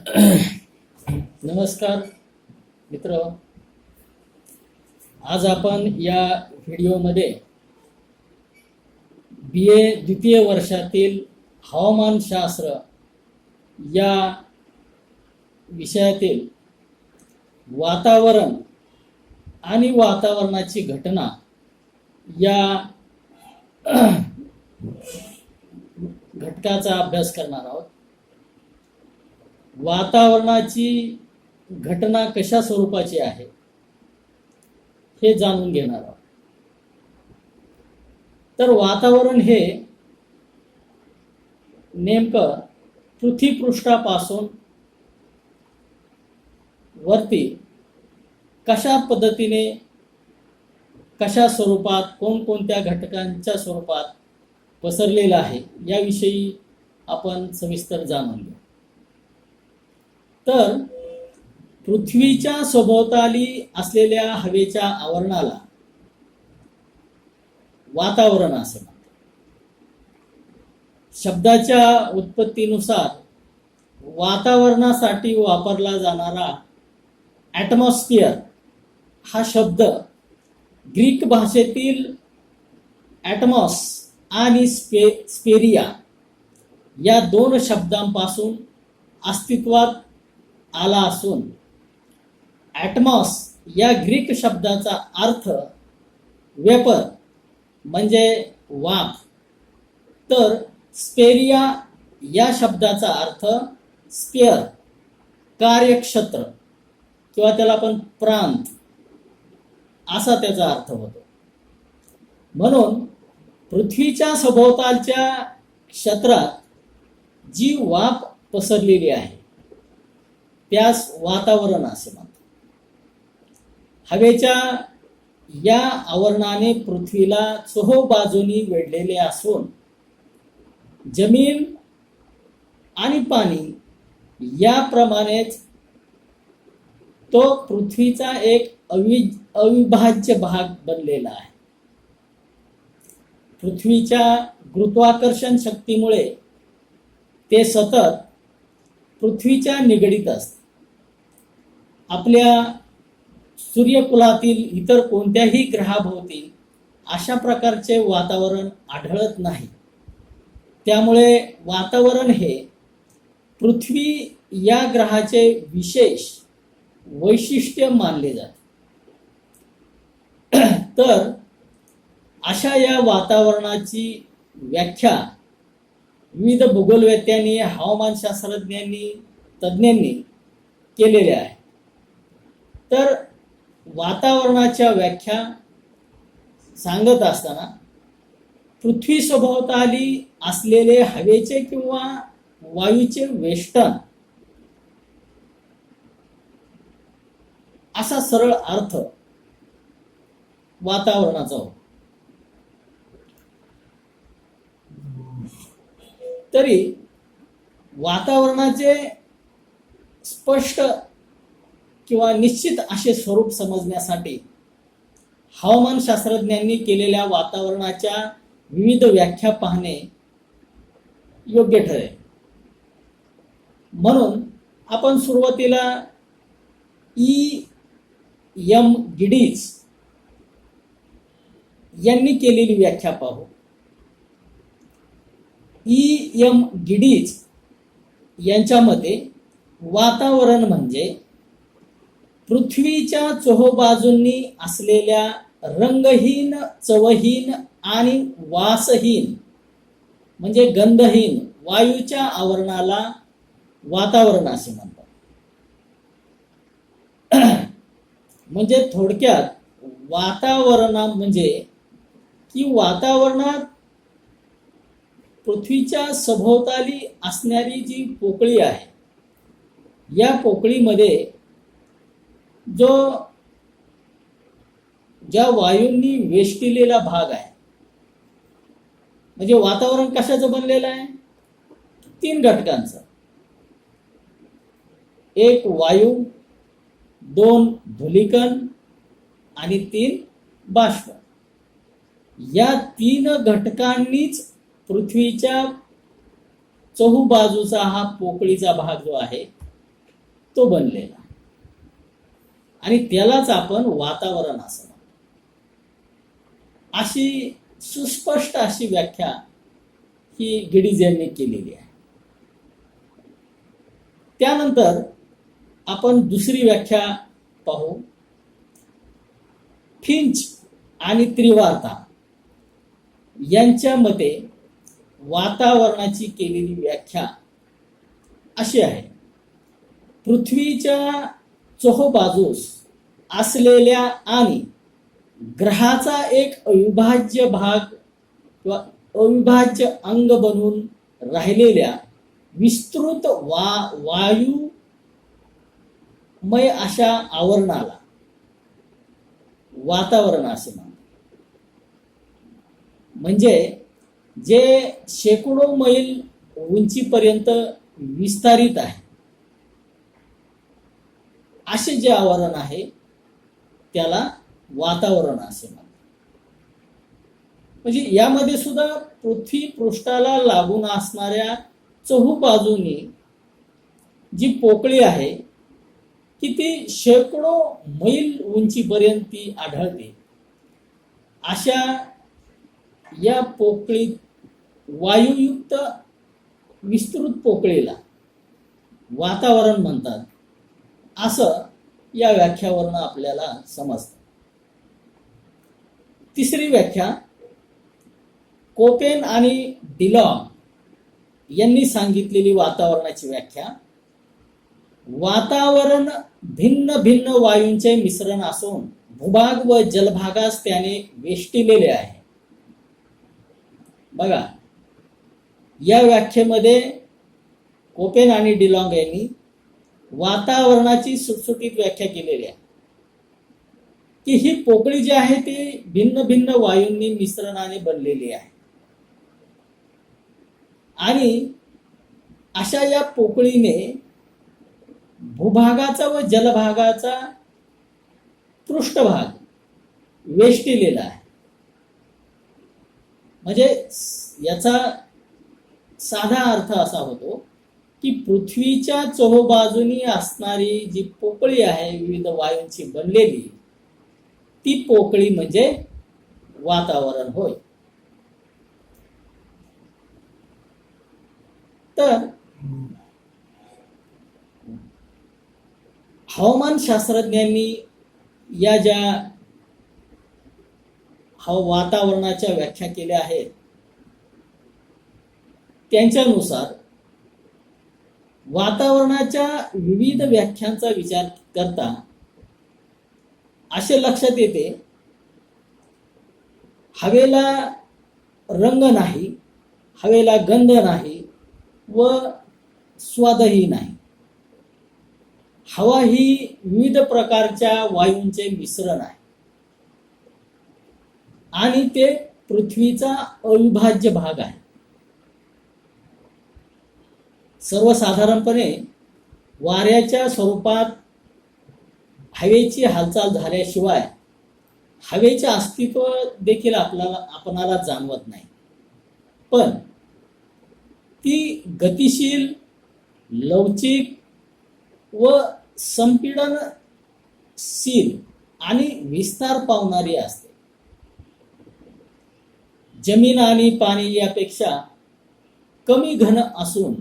नमस्कार मित्र. आज आपण या व्हिडिओमध्ये BA द्वितीय वर्षातील हवामानशास्त्र या विषयातील वातावरण आणि वातावरणाची घटना या घटकाचा अभ्यास करणार आहोत. वातावरणाची घटना कशा स्वरूपाची आहे हे जाणून घेणार आहोत. तर वातावरण हे नेमकं पृथ्वीपृष्ठापासून वरती कशा पद्धतीने, कशा स्वरूपात, कोणकोणत्या घटकांच्या स्वरूपात पसरलेलं आहे याविषयी आपण सविस्तर जाणून घेऊ. तर पृथ्वीच्या सभोवताली असलेल्या हवेच्या आवरणाला वातावरण असे म्हणतात. शब्दाच्या उत्पत्तीनुसार वातावरणासाठी वापरला जाणारा ॲटमॉस्फिअर हा शब्द ग्रीक भाषेतील ॲटमॉस आणि स्पेरिया या दोन शब्दांपासून अस्तित्वात आला असून ॲटमॉस या ग्रीक शब्दाचा अर्थ वेपर म्हणजे वाफ, तर स्पेरिया या शब्दाचा अर्थ स्पेअर कार्यक्षेत्र किंवा त्याला आपण प्रांत असा त्याचा अर्थ होतो. म्हणून पृथ्वीच्या सभोवतालच्या क्षेत्रात जी वाफ पसरलेली आहे त्यास वातावरण असे म्हणतात. हवेच्या या आवरणाने पृथ्वीला चोहोबाजूनी वेढलेले असून जमीन आणि पाणी याप्रमाणेच तो पृथ्वीचा एक अविभाज्य भाग बनलेला आहे. पृथ्वीच्या गुरुत्वाकर्षण शक्तीमुळे ते सतत पृथ्वीच्या निगडीत असते. आपल्या सूर्यकुलातील इतर कोणत्याही ग्रहाभोवती अशा प्रकारचे वातावरण आढळत नाही. त्यामुळे वातावरण हे पृथ्वी या ग्रहाचे विशेष वैशिष्ट्य मानले जाते. तर अशा या वातावरणाची व्याख्या विविध भूगोलवेत्यांनी, हवामानशास्त्रज्ञांनी, तज्ज्ञांनी केलेले आहे. तर वातावरणाच्या व्याख्या सांगत असताना पृथ्वी सभोवताली असलेले हवेचे किंवा वायूचे वेष्टन असा सरळ अर्थ वातावरणाचा होतो. तरी वातावरणाचे स्पष्ट किंवा निश्चित असे स्वरूप समजण्यासाठी हवामानशास्त्रज्ञांनी केलेल्या वातावरणाच्या विविध व्याख्या पाहणे योग्य ठरेल. म्हणून आपण सुरुवातीला E.M. गिडीज यांनी केलेली व्याख्या पाहू. E.M. गिडीज यांच्या मते वातावरण म्हणजे पृथ्वीच्या चोहोबाजूंनी असलेल्या रंगहीन, चवहीन आणि वासहीन म्हणजे गंधहीन वायूच्या आवरणाला वातावरण असे म्हणतात. म्हणजे थोडक्यात वातावरणा म्हणजे की वातावरणात पृथ्वीच्या सभोवताली असणारी जी पोकळी आहे या पोकळीमध्ये ज्या वायूंनी वेष्टिलेला भाग आहे. म्हणजे वातावरण कशाचं बनलेलं आहे? 3 घटकांचं. 1 वायू, 2 धूलिकण आणि 3 बाष्प. या 3 घटकांनीच पृथ्वीच्या चहूबाजूचा हा पोकळीचा भाग जो आहे तो बनलेला, आणि त्यालाच आपण वातावरण असं म्हणतो. अशी सुस्पष्ट अशी व्याख्या ही गिडीज यांनी केलेली आहे. त्यानंतर आपण दुसरी व्याख्या पाहू. फिंच आणि त्रिवार्ता यांच्या मते वातावरणाची केलेली व्याख्या अशी आहे: पृथ्वीच्या चोहोबाजूस असलेल्या आणि ग्रहाचा एक अविभाज्य भाग किंवा अविभाज्य अंग बनून राहिलेल्या विस्तृत वायुमय अशा आवरणाला वातावरण असे म्हणतात. म्हणजे जे शेकडो मैल उंचीपर्यंत विस्तारित आहे असे जे आवरण आहे त्याला वातावरण असे म्हणतात. म्हणजे यामध्ये सुद्धा पृथ्वी पृष्ठाला लागून असणाऱ्या चहूबाजूनी जी पोकळी आहे की ती शेकडो मैल उंचीपर्यंत ती आढळते. अशा या पोकळीत वायुयुक्त विस्तृत पोकळीला वातावरण म्हणतात, असं या व्याख्यावरून आपल्याला समजतं. तिसरी व्याख्या कोपेन आणि डिलॉंग यांनी सांगितलेली वातावरणाची व्याख्या: वातावरण भिन्न भिन्न वायूंचे मिश्रण असून भूभाग व जलभागास त्याने वेष्टिलेले आहे. बघा, या व्याख्येमध्ये कोपेन आणि डिलॉंग यांनी वातावरणाची सुटसुटीत व्याख्या केलेली आहे की ही पोकळी जी आहे ती भिन्न भिन्न वायूंनी मिश्रणाने बनलेली आहे, आणि अशा या पोकळीने भूभागाचा व जलभागाचा पृष्ठभाग वेष्टिलेला आहे. म्हणजे याचा साधा अर्थ असा होतो की पृथ्वीच्या चोहोबाजूनी असणारी जी पोकळी आहे विविध वायूंची बनलेली, ती पोकळी म्हणजे वातावरण होय. तर हवामान शास्त्रज्ञांनी या ज्या वातावरणाच्या व्याख्या केल्या आहेत त्यांच्यानुसार वातावरणाच्या विविध व्याख्यांचा विचार करता असे लक्षात येते, हवेला रंग नाही, हवेला गंध नाही व स्वादही नाही. हवा ही विविध प्रकारच्या वायूंचे मिश्रण आहे आणि ते पृथ्वीचा अविभाज्य भाग आहे. सर्वसाधारणपणे वाऱ्याच्या स्वरूपात हवेची हालचाल झाल्याशिवाय हवेचे अस्तित्व देखील आपणाला जाणवत नाही. पण ती गतिशील, लवचिक व संपीडनशील आणि विस्तार पावणारी असते. जमीन आणि पाणी यापेक्षा कमी घन असून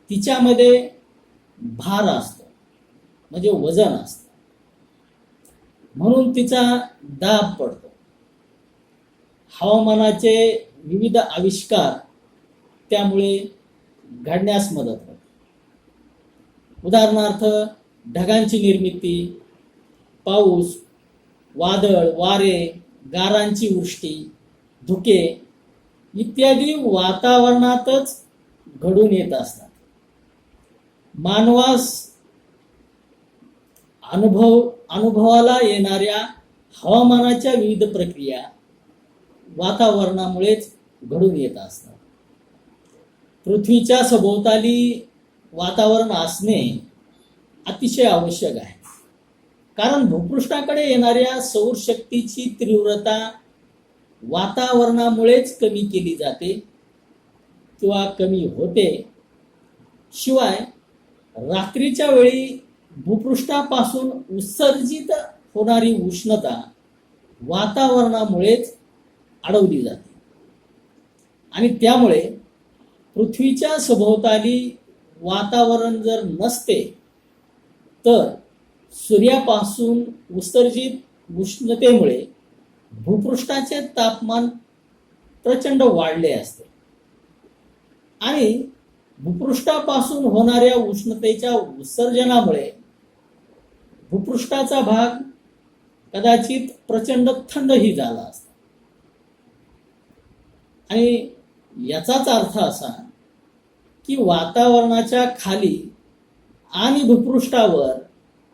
तिच्यामध्ये भार असतो, म्हणजे वजन असतं, म्हणून तिचा दाब पडतो. हवामानाचे विविध आविष्कार त्यामुळे घडण्यास मदत होते. उदाहरणार्थ ढगांची निर्मिती, पाऊस, वादळ, वारे, गारांची वृष्टी, धुके इत्यादी वातावरणातच घडून येत असतात. मानवास अनुभवाला येणाऱ्या हवामानाच्या विविध प्रक्रिया वातावरणामुळेच घडून येत असतात. पृथ्वीच्या सभोवताली वातावरण असणे अतिशय आवश्यक आहे, कारण भूपृष्ठाकडे येणाऱ्या सौर शक्तीची तीव्रता वातावरणामुळेच कमी केली जाते किंवा कमी होते. शिवाय रात्रीच्या वेळी भूपृष्ठापासून उत्सर्जित होणारी उष्णता वातावरणामुळेच अडवली जाते आणि त्यामुळे पृथ्वीच्या सभोवताली वातावरण जर नसते तर सूर्यापासून उत्सर्जित उष्णतेमुळे भूपृष्ठाचे तापमान प्रचंड वाढले असते आणि भूपृष्ठापासून होणाऱ्या उष्णतेच्या उत्सर्जनामुळे भूपृष्ठाचा भाग कदाचित प्रचंड थंडही झाला असता आणि याचाच अर्थ असा की वातावरणाच्या खाली आणि भूपृष्ठावर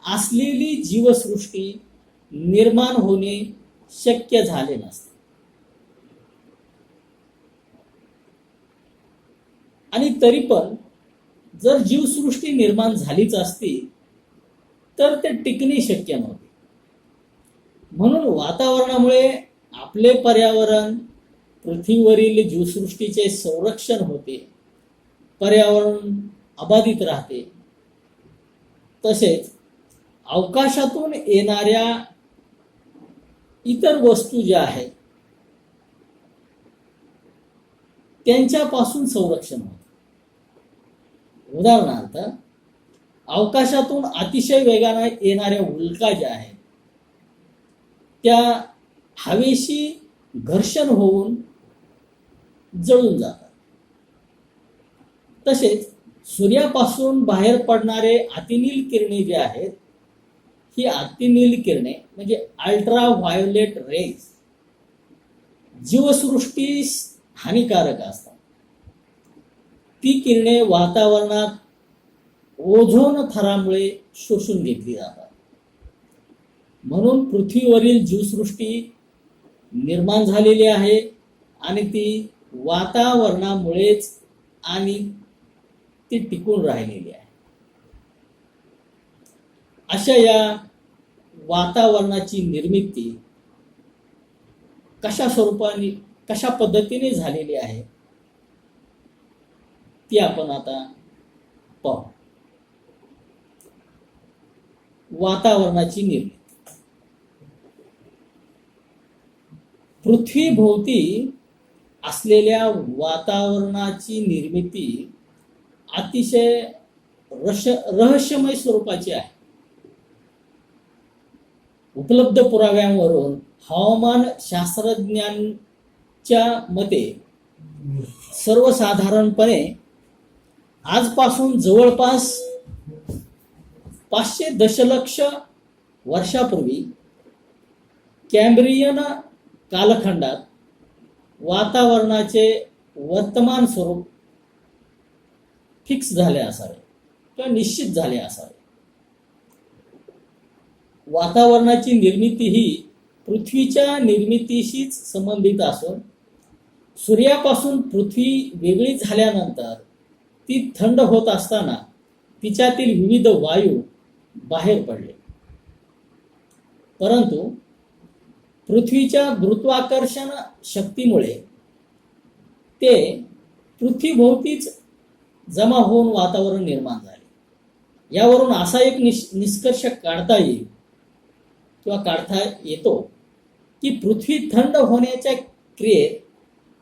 असलेली जीवसृष्टी निर्माण होणे शक्य झाले नसते आणि तरी पण जर जीवसृष्टी निर्माण झालीच असती तर ते टिकणे शक्य नव्हते. म्हणून वातावरणामुळे आपले पर्यावरण, पृथ्वीवरील जीवसृष्टीचे संरक्षण होते, पर्यावरण अबाधित राहते. तसेच अवकाशातून येणाऱ्या इतर वस्तू ज्या आहेत त्यांच्यापासून संरक्षण होते. उदाहरणार्थ अवकाशातून अतिशय वेगाने येणाऱ्या उल्का ज्या आहेत त्या हवेशी घर्षण होऊन जळून जातात. तसेच सूर्यापासून बाहेर पडणारे अतिनील किरणे जे आहेत ही अतिनील किरणे म्हणजे अल्ट्रा व्हायोलेट रेज जीवसृष्टीस हानिकारक असतात. ती किरणे वातावरणात ओझोन थरामुळे शोषून घेतली जातात. म्हणून पृथ्वीवरील जीवसृष्टी निर्माण झालेली आहे आणि ती वातावरणामुळेच आणि ती टिकून राहिलेली आहे. अशा या वातावरणाची निर्मिती कशा स्वरूपाने, कशा पद्धतीने झालेली आहे ती आपण आता पाहू. वातावरणाची निर्मिती. पृथ्वीभोवती असलेल्या वातावरणाची निर्मिती अतिशय रहस्यमय स्वरूपाची आहे. उपलब्ध पुराव्यांवरून हवामान शास्त्रज्ञांच्या मते सर्वसाधारणपणे आजपासून जवळपास 500 दशलक्ष वर्षापूर्वी कॅम्ब्रियन कालखंडात वातावरणाचे वर्तमान स्वरूप फिक्स झाले असावे किंवा निश्चित झाले असावे. वातावरणाची निर्मिती ही पृथ्वीच्या निर्मितीशीच संबंधित असून सूर्यापासून पृथ्वी वेगळी झाल्यानंतर ती थंड होत असताना तिच्यातील विविध वायू बाहेर पडले. परंतु पृथ्वीच्या गुरुत्वाकर्षण शक्तीमुळे ते पृथ्वीभोवतीच जमा होऊन वातावरण निर्माण झाले. यावरून असा एक निष्कर्ष काढता येईल किंवा काढता येतो की पृथ्वी थंड होण्याच्या क्रियेत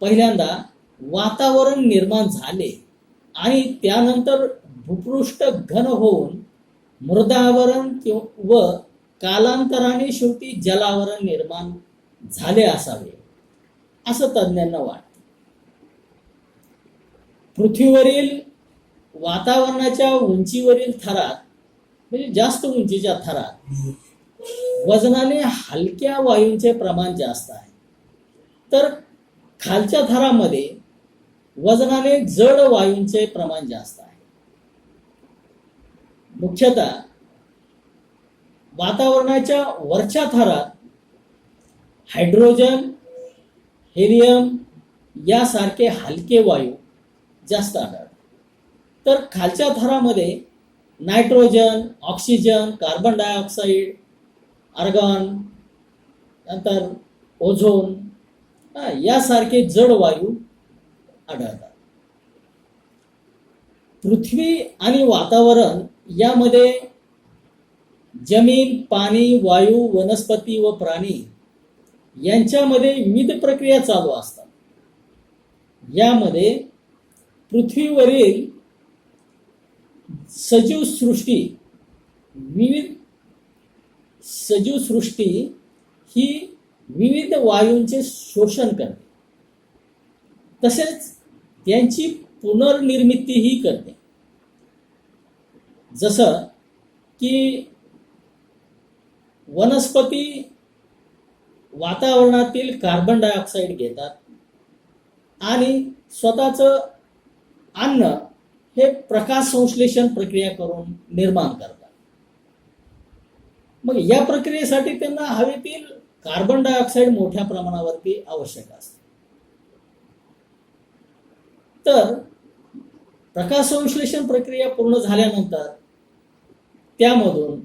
पहिल्यांदा वातावरण निर्माण झाले आणि त्यानंतर भूपृष्ठ घन होऊन मृदावरण व कालांतराने शेवटी जलावरण निर्माण झाले असावे असं तज्ज्ञांना वाटते. पृथ्वीवरील वातावरणाच्या उंचीवरील थरात म्हणजे जास्त उंचीच्या थरात वजनाने हलक्या वायूंचे प्रमाण जास्त आहे, तर खालच्या थरामध्ये वजनाने जड वायूंचे प्रमाण जास्त आहे. मुख्यतः वातावरणाच्या वरच्या थरात हायड्रोजन, हेलियम यासारखे हलके वायू जास्त आढळतात, तर खालच्या थरामध्ये nitrogen, oxygen, carbon dioxide, argon, नंतर ओझोन यासारखे जड वायू आढळतात. पृथ्वी आणि वातावरण यामध्ये जमीन, पाणी, वायू, वनस्पती व प्राणी यांच्यामध्ये विविध प्रक्रिया चालू असतात. यामध्ये पृथ्वीवरील सजीव सृष्टी ही विविध वायूंचे शोषण करते, तसेच त्यांची पुनर्निर्मितीही करते. जसं की वनस्पती वातावरणातील कार्बन डायऑक्साईड घेतात आणि स्वतःचं अन्न हे प्रकाश संश्लेषण प्रक्रिया करून निर्माण करतात. मग या प्रक्रियेसाठी त्यांना हवेतील कार्बन डायऑक्साईड मोठ्या प्रमाणावरती आवश्यक असते. तर प्रकाश संश्लेषण प्रक्रिया पूर्ण झाल्यानंतर त्यामधून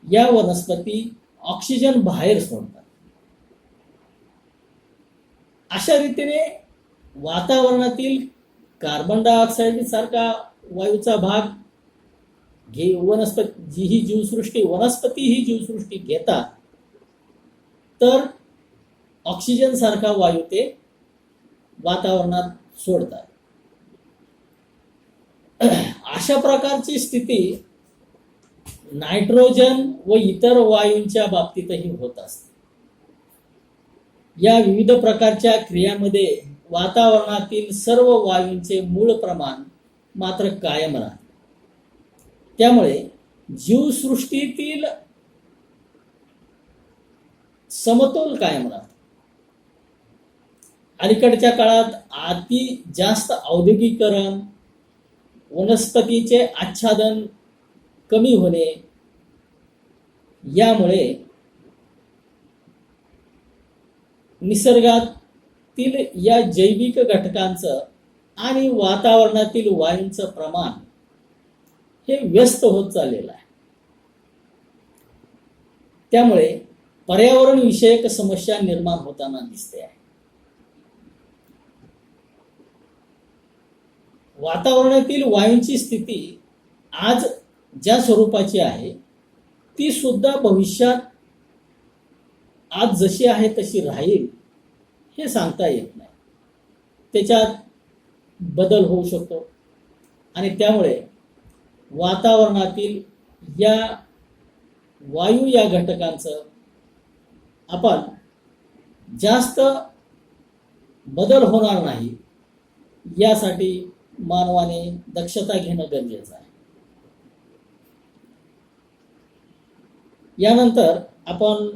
या वनस्पती ऑक्सिजन बाहेर सोडतात. अशा रीतीने वातावरणातील कार्बन डायऑक्साईड सारखा वायूचा भाग वनस्पती ही जीवसृष्टी घेतात, तर ऑक्सिजन सारखा वायू ते वातावरणात सोडतात. अशा प्रकारची स्थिती नायट्रोजन व इतर वायूंच्या बाबतीतही होत असते. या विविध प्रकारच्या क्रियांमध्ये वातावरणातील सर्व वायूंचे मूळ प्रमाण मात्र कायम राहते. त्यामुळे जीवसृष्टीतील समतोल कायम राहतो. अलीकडच्या काळात अति जास्त औद्योगिकीकरण, वनस्पतीचे आच्छादन कमी होणे यामुळे निसर्गातील या जैविक घटकांचं आणि वातावरणातील वायूंचं प्रमाण हे व्यस्त होत चाललेलं आहे. त्यामुळे पर्यावरण विषयक समस्या निर्माण होताना दिसते आहे. वातावरणातील वायूंची स्थिती आज ज्या स्वरूपाची आहे ती सुद्धा भविष्यात आज जशी आहे तशी राहील हे सांगता येत नाही. त्याच्यात बदल होऊ शकतो आणि त्यामुळे वातावरणातील या वायू या घटकांचं आपण जास्त बदल होणार नाही यासाठी मानवाने दक्षता घेणं गरजेचं आहे. यानंतर आपण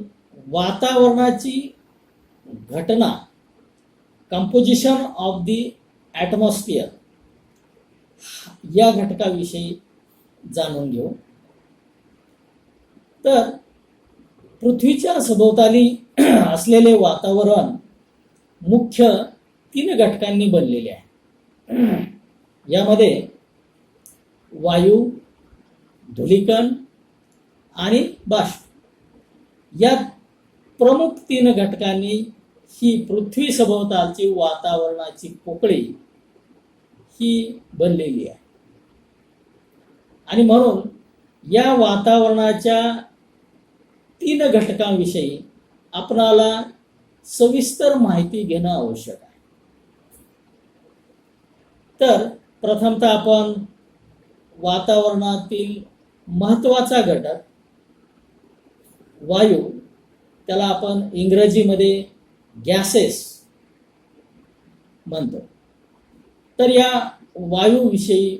वातावरणाची घटना, कंपोजिशन ऑफ द ॲटमॉस्फिअर या घटकाविषयी जाणून घेऊ. तर पृथ्वीच्या सभोवताली असलेले वातावरण मुख्य 3 घटकांनी बनलेले आहे. यामध्ये वायू, धूलिकण आणि बाष्प या प्रमुख 3 घटकांनी ही पृथ्वी सभोवतालची वातावरणाची पोकळी ही बनलेली आहे. आणि म्हणून या वातावरणाच्या 3 घटकांविषयी आपणाला सविस्तर माहिती घेणं आवश्यक आहे. तर प्रथमतः आपण वातावरणातील महत्त्वाचा घटक वायू, त्याला आपण इंग्रजीमध्ये गॅसेस म्हणतो. तर या वायूविषयी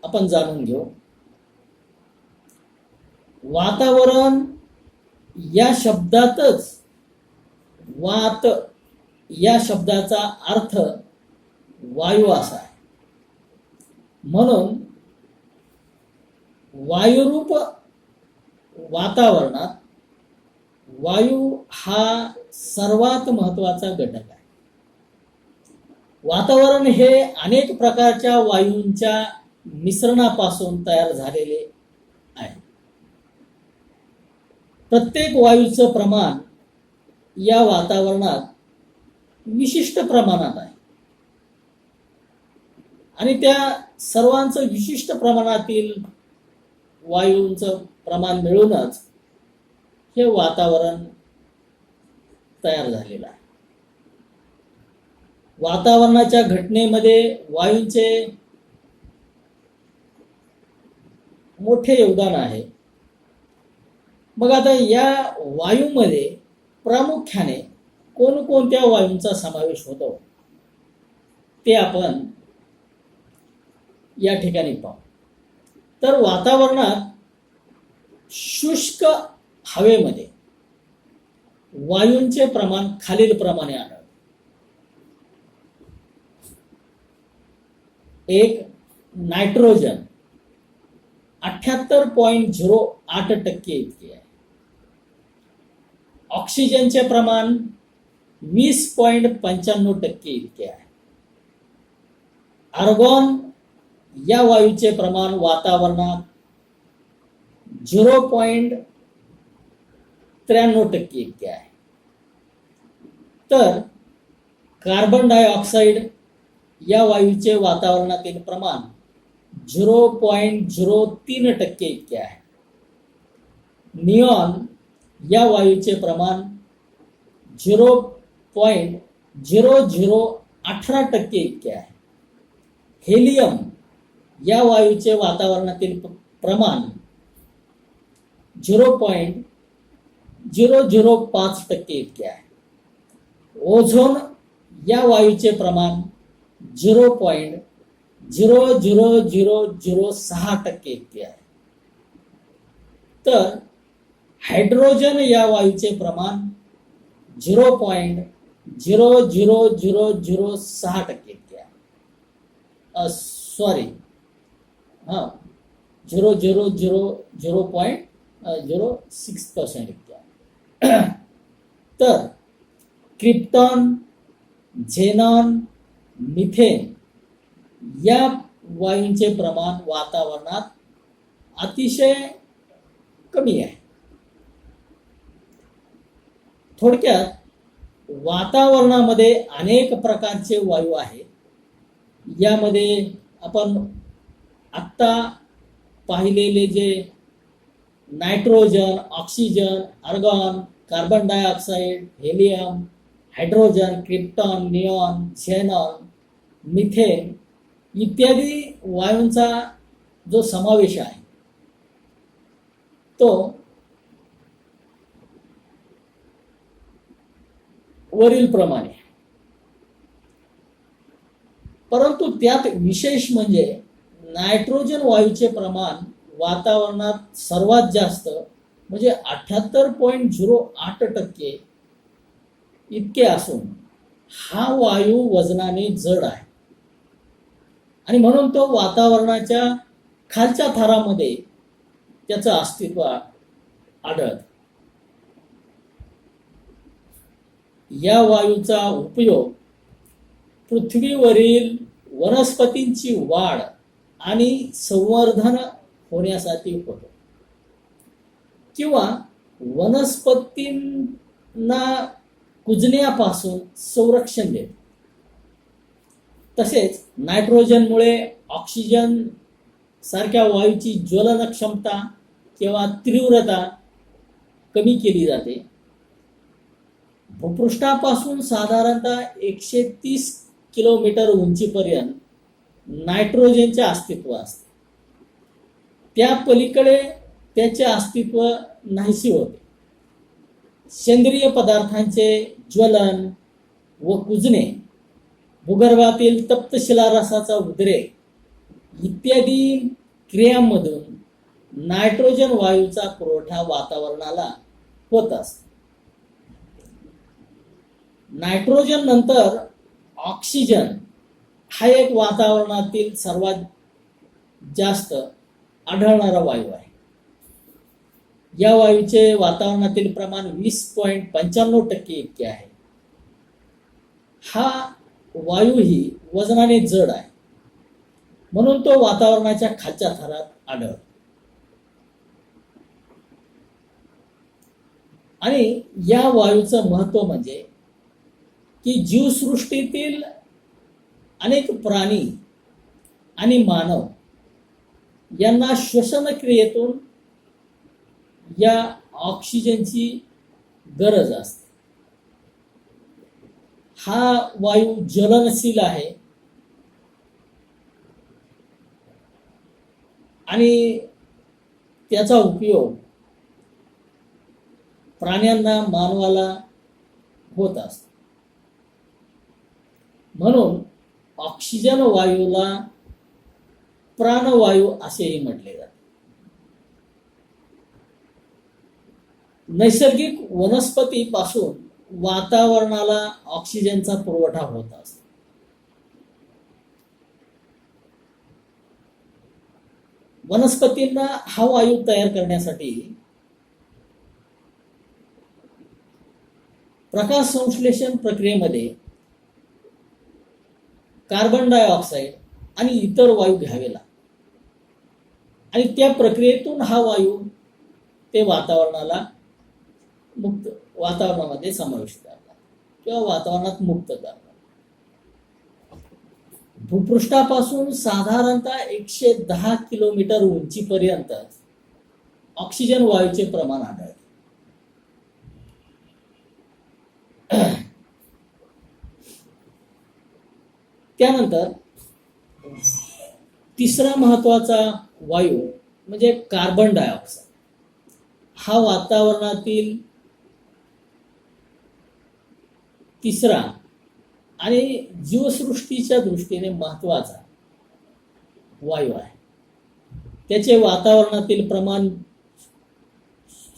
आपण जाणून घेऊ. वातावरण या शब्दातच वात या शब्दाचा अर्थ वायू असा आहे. म्हणून वायुरूप वातावरणात वायू हा सर्वात महत्त्वाचा घटक आहे. वातावरण हे अनेक प्रकारच्या वायूंच्या मिश्रणापासून तयार झालेले आहे. प्रत्येक वायूचं प्रमाण या वातावरणात विशिष्ट प्रमाणात आहे आणि त्या सर्वांचं विशिष्ट प्रमाणातील वायूंचं प्रमाण मिळूनच हे वातावरण तयार झालेलं आहे. वातावरणाच्या घटनेमध्ये वायूंचे मोठे योगदान आहे. मग आता या वायूमध्ये प्रामुख्याने कोणकोणत्या वायूंचा समावेश होतो ते आपण या ठिकाणी पाहू. तर वातावरणात शुष्क हवेमध्ये वायूंचे प्रमाण खालीलप्रमाणे आढळते. एक, नायट्रोजन 78.08% इतके आहे. ऑक्सिजनचे प्रमाण 20.95% इतके आहे. आर्गॉन या वायूचे प्रमाण वातावरणात 0.93% इतके आहे. तर कार्बन डायऑक्साईड या वायूचे वातावरणातील प्रमाण 0.03% इतके आहे. निऑन या वायूचे प्रमाण 0.0018% इतके आहे. हेलियम या वायूचे वातावरणातील प्रमाण 0.005% इतके आहे. ओझोन या वायूचे प्रमाण 0.00006% इतके आहे. तर हायड्रोजन या वायूचे प्रमाण 0.00006% इतके आहे. सॉरी 0.06% इतके आहे. तर क्रिप्टॉन, झेनॉन, मिथेन या वायूंचे प्रमाण वातावरणात अतिशय कमी आहे. थोडक्यात वातावरणामध्ये अनेक प्रकारचे वायू आहेत. यामध्ये आपण आत्ता पाहिलेले जे nitrogen, oxygen, argon, carbon dioxide, helium, hydrogen, krypton, neon, xenon, methane इत्यादी वायूंचा जो समावेश आहे तो वरील प्रमाणे. परंतु त्यात विशेष म्हणजे नायट्रोजन वायूचे प्रमाण वातावरणात सर्वात जास्त म्हणजे 78.08% इतके असून हा वायू वजनाने जड आहे आणि म्हणून तो वातावरणाच्या खालच्या थरामध्ये त्याचं अस्तित्व आढळतं. या वायूचा उपयोग पृथ्वीवरील वनस्पतींची वाढ आणि संवर्धन होण्यासाठी होतो किंवा वनस्पतींना कुजण्यापासून संरक्षण देतो. तसेच नायट्रोजनमुळे ऑक्सिजन सारख्या वायूची ज्वलन क्षमता किंवा तीव्रता कमी केली जाते. भूपृष्ठापासून साधारणतः 130 किलोमीटर उंचीपर्यंत नायट्रोजनचे अस्तित्व असते. त्या पलीकडे त्याचे अस्तित्व नाहीसे होते. सेंद्रिय पदार्थांचे ज्वलन व कुजणे, भूगर्भातील तप्त शिलारसाचा उद्रेक इत्यादी क्रियांमधून नायट्रोजन वायूचा पुरवठा वातावरणाला होत असतो. नायट्रोजन नंतर ऑक्सिजन हा एक वातावरणातील सर्वात जास्त आढळणारा वायू आहे. या वायूचे वातावरणातील प्रमाण 20.95% इतके आहे. हा वायूही वजनाने जड आहे म्हणून तो वातावरणाच्या खालच्या थरात आढळतो. आणि या वायूचं महत्त्व म्हणजे की जीवसृष्टीतील अनेक प्राणी आणि मानव यांना श्वसन क्रियेतून या ऑक्सिजनची गरज असते. हा वायू ज्वलनशील आहे आणि त्याचा उपयोग प्राण्यांना, मानवाला होत असतो. म्हणून ऑक्सिजन वायूला प्राणवायू असेही म्हटले जाते. नैसर्गिक वनस्पतीपासून वातावरणाला ऑक्सिजनचा पुरवठा होत असतो. वनस्पतींना हा वायू तयार करण्यासाठी प्रकाश संश्लेषण प्रक्रियेमध्ये कार्बन डायऑक्साईड आणि इतर वायू घ्यावे लागतात आणि त्या प्रक्रियेतून हा वायू ते वातावरणामध्ये समाविष्ट करतात किंवा वातावरणात मुक्त करतात. भूपृष्ठापासून साधारणतः 110 किलोमीटर उंचीपर्यंत ऑक्सिजन वायूचे प्रमाण आढळते. त्यानंतर तिसरा महत्वाचा वायू म्हणजे कार्बन डायऑक्साईड. हा वातावरणातील तिसरा आणि जीवसृष्टीच्या दृष्टीने महत्वाचा वायू आहे. त्याचे वातावरणातील प्रमाण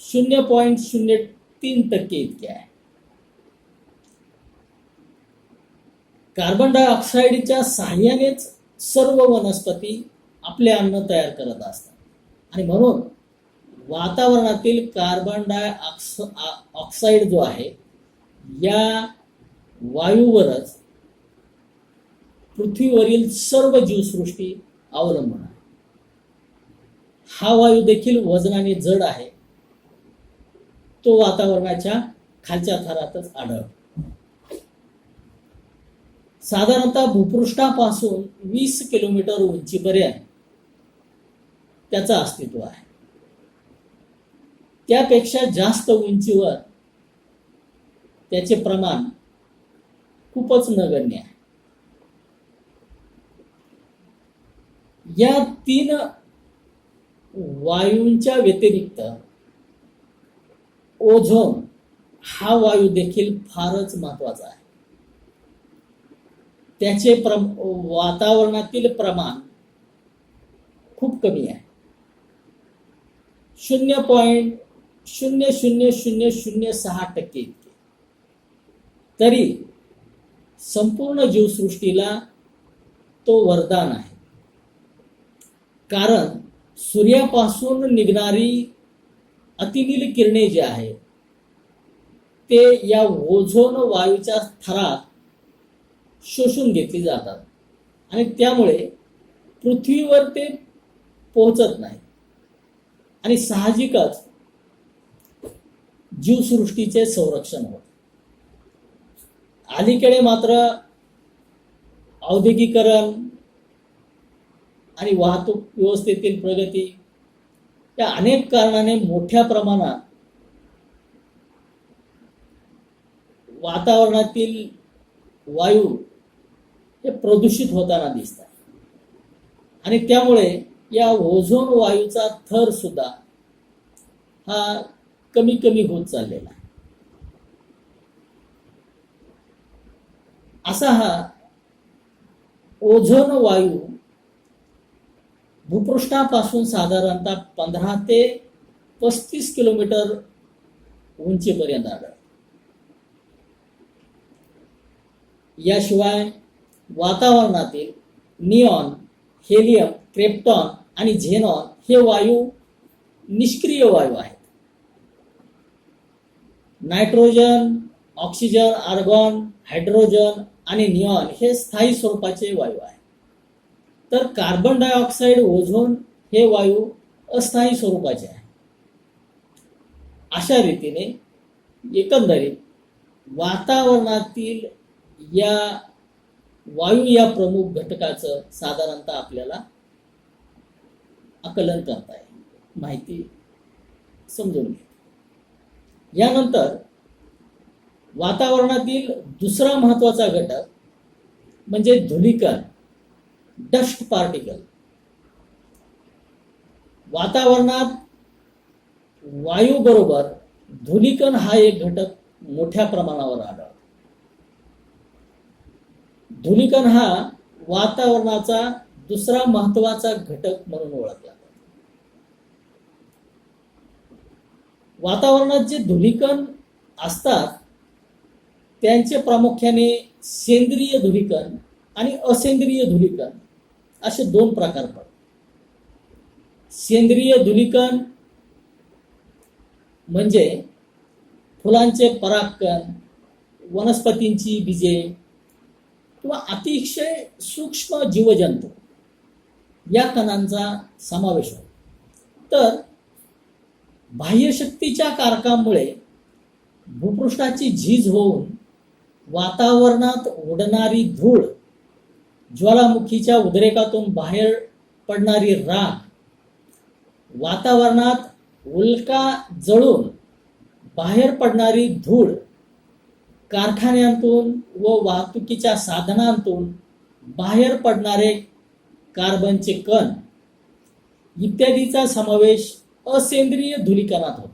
0.03% इतके आहे. कार्बन डायऑक्साईडच्या साहाय्यानेच सर्व वनस्पती आपले अन्न तयार करत असतात आणि म्हणून वातावरणातील कार्बन डायऑक्साईड जो आहे या वायूवरच पृथ्वीवरील सर्व जीवसृष्टी अवलंबून आहे. हा वायू देखील वजनाने जड आहे. तो वातावरणाच्या खालच्या थरातच आढळतो. साधारणतः भूपृष्ठापासून 20 किलोमीटर उंचीपर्यंत त्याचं अस्तित्व आहे. त्यापेक्षा जास्त उंचीवर त्याचे प्रमाण खूपच नगण्य आहे. या 3 वायूंच्या व्यतिरिक्त ओझोन हा वायू देखील फारच महत्वाचा आहे. त्याचे वातावरणातील प्रमाण खूप कमी आहे. 0.00006% इतके. तरी संपूर्ण जीवसृष्टीला तो वरदान आहे. कारण सूर्यापासून निघणारी अतिनील किरणे जे आहेत ते या ओझोन वायूच्या थरात शोषून घेतली जातात आणि त्यामुळे पृथ्वीवर ते पोहोचत नाही आणि साहजिकच जीवसृष्टीचे संरक्षण होते. अलीकडे मात्र औद्योगिकरण आणि वाहतूक व्यवस्थेतील प्रगती या अनेक कारणाने मोठ्या प्रमाणात वातावरणातील वायू हे प्रदूषित होताना दिसतात आणि त्यामुळे या ओझोन वायूचा थर सुद्धा हा कमी कमी होत चाललेला आहे. असा हा ओझोन वायू भूपृष्ठापासून साधारणतः 15 ते 35 किलोमीटर उंचीपर्यंत आढळतो. याशिवाय वातावरणातील निऑन, हेलियम, क्रिप्टॉन आणि झेनॉन हे वायू निष्क्रिय वायू आहेत. नायट्रोजन, ऑक्सिजन, आर्गॉन, हायड्रोजन आणि निऑन हे स्थायी स्वरूपाचे वायू आहेत. तर कार्बन डायऑक्साईड, ओझोन हे वायू अस्थायी स्वरूपाचे आहे. अशा रीतीने एकंदरीत वातावरणातील या वायू या प्रमुख घटकाचं साधारणतः आपल्याला आकलन करताय, माहिती समजून घे. यानंतर वातावरणातील दुसरा महत्वाचा घटक म्हणजे धूलिकण, डस्ट पार्टिकल. वातावरणात वायू बरोबर धूलिकण हा एक घटक मोठ्या प्रमाणावर आढळतो. धूलिकण हा वातावरणाचा दुसरा महत्वाचा घटक म्हणून ओळखला जातो. वातावरणात जे धूलिकण असतात त्यांचे प्रामुख्याने सेंद्रिय धूलिकण आणि असेंद्रिय धूलिकण असे दोन प्रकार पडतात. सेंद्रिय धूलिकण म्हणजे फुलांचे परागकण, वनस्पतींची बीजे किंवा अतिशय सूक्ष्म जीवजंतू या कणांचा समावेश होतो. तर बाह्यशक्तीच्या कारकामुळे भूपृष्ठाची झीज होऊन वातावरणात उडणारी धूळ, ज्वालामुखीच्या उद्रेकातून बाहेर पडणारी राख, वातावरणात उल्का जळून बाहेर पडणारी धूळ, कारखान्यांतून व वाहतुकीच्या साधनांतून बाहेर पडणारे कार्बनचे कण इत्यादीचा समावेश असेंद्रिय धूलिकणात होतो.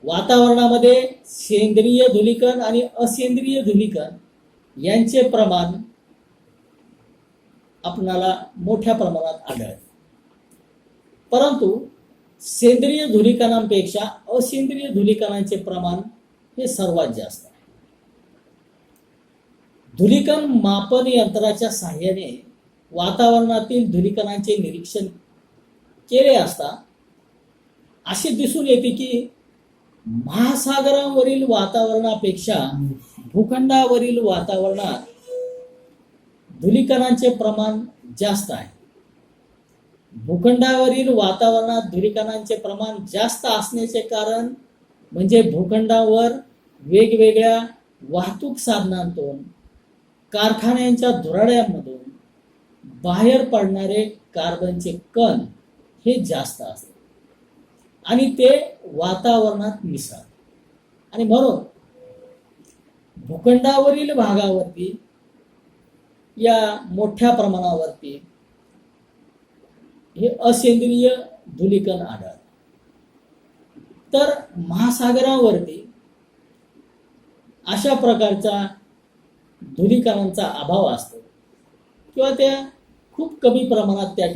वातावरणामध्ये सेंद्रिय धूलिकण आणि असेंद्रिय धूलिकण यांचे प्रमाण आपणाला मोठ्या प्रमाणात आढळते. परंतु सेंद्रिय धूलिकणांपेक्षा असेंद्रिय धूलिकणांचे प्रमाण हे सर्वात जास्त आहे. धूलिकण मापन यंत्राच्या साहाय्याने वातावरणातील धूलिकणांचे निरीक्षण केले असता असे दिसून येते की महासागरावरील वातावरणापेक्षा भूखंडावरील वातावरणात धूलिकणांचे प्रमाण जास्त आहे. भूखंडावरील वातावरणात धूलिकणांचे प्रमाण जास्त असण्याचे कारण म्हणजे भूखंडावर वेगवेगळ्या वाहतूक साधनांतून, कारखान्यांच्या धुराड्यांमधून बाहेर पडणारे कार्बनचे कण हे जास्त असतात आणि ते वातावरणात मिसळतात. आणि म्हणून भूखंडावरील भागावरती या मोठ्या प्रमाणावरती हे असेंद्रिय धूलिकण आढळतात. तर महासागरावरती अशा प्रकारचा धूलिकणांचा अभाव असतो किंवा त्या खूप कमी प्रमाणात त्या